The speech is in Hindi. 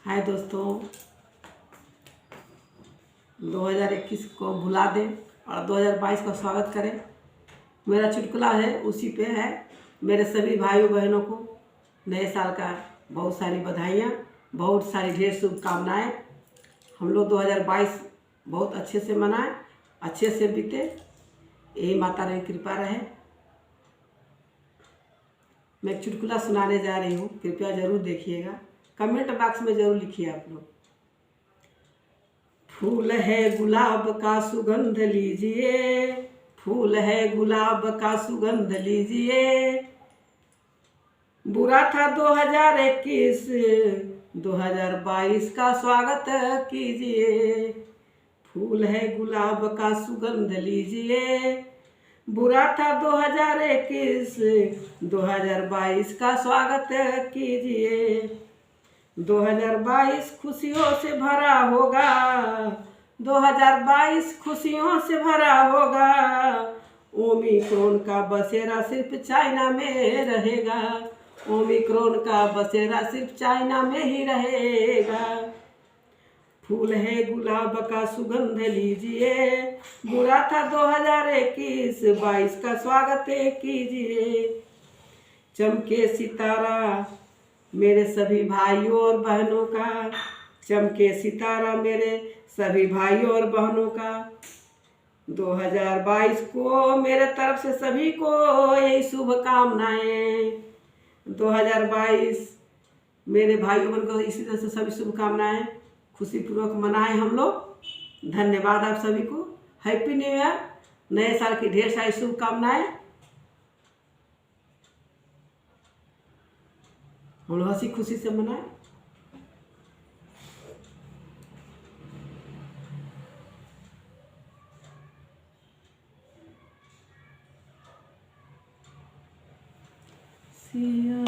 हाय दोस्तों, 2021 को भुला दें और 2022 का स्वागत करें। मेरा चुटकुला है, उसी पे है। मेरे सभी भाइयों बहनों को नए साल का बहुत सारी बधाइयाँ, बहुत सारी ढेर शुभकामनाएँ। हम लोग 2022 बहुत अच्छे से मनाएं, अच्छे से बीते, यही माता रानी की कृपा रहे। मैं एक चुटकुला सुनाने जा रही हूँ, कृपया ज़रूर देखिएगा। कमेंट बॉक्स में ज़रूर लिखिए आप लोग। फूल है गुलाब का सुगंध लीजिए, फूल है गुलाब का सुगंध लीजिए। बुरा था 2021, 2022 का स्वागत कीजिए। फूल है गुलाब का सुगंध लीजिए। बुरा था 2021, 2022 का स्वागत कीजिए। 2022 खुशियों से भरा होगा, 2022 खुशियों से भरा होगा। ओमिक्रॉन का बसेरा सिर्फ चाइना में रहेगा, ओमिक्रॉन का बसेरा सिर्फ चाइना में ही रहेगा। फूल है गुलाब का सुगंध लीजिए। बुरा था 2021, 22 का स्वागत कीजिए। चमके सितारा मेरे सभी भाइयों और बहनों का, चमके सितारा मेरे सभी भाइयों और बहनों का। 2022 को मेरे तरफ से सभी को यही शुभकामनाएं। 2022 मेरे भाइयों बहनों को इसी तरह से सभी शुभकामनाएं, खुशीपूर्वक मनाएं हम लोग। धन्यवाद आप सभी को। हैप्पी न्यू ईयर, नए साल की ढेर सारी शुभकामनाएं। हम लोग हंसी खुशी से मनाएं। सिया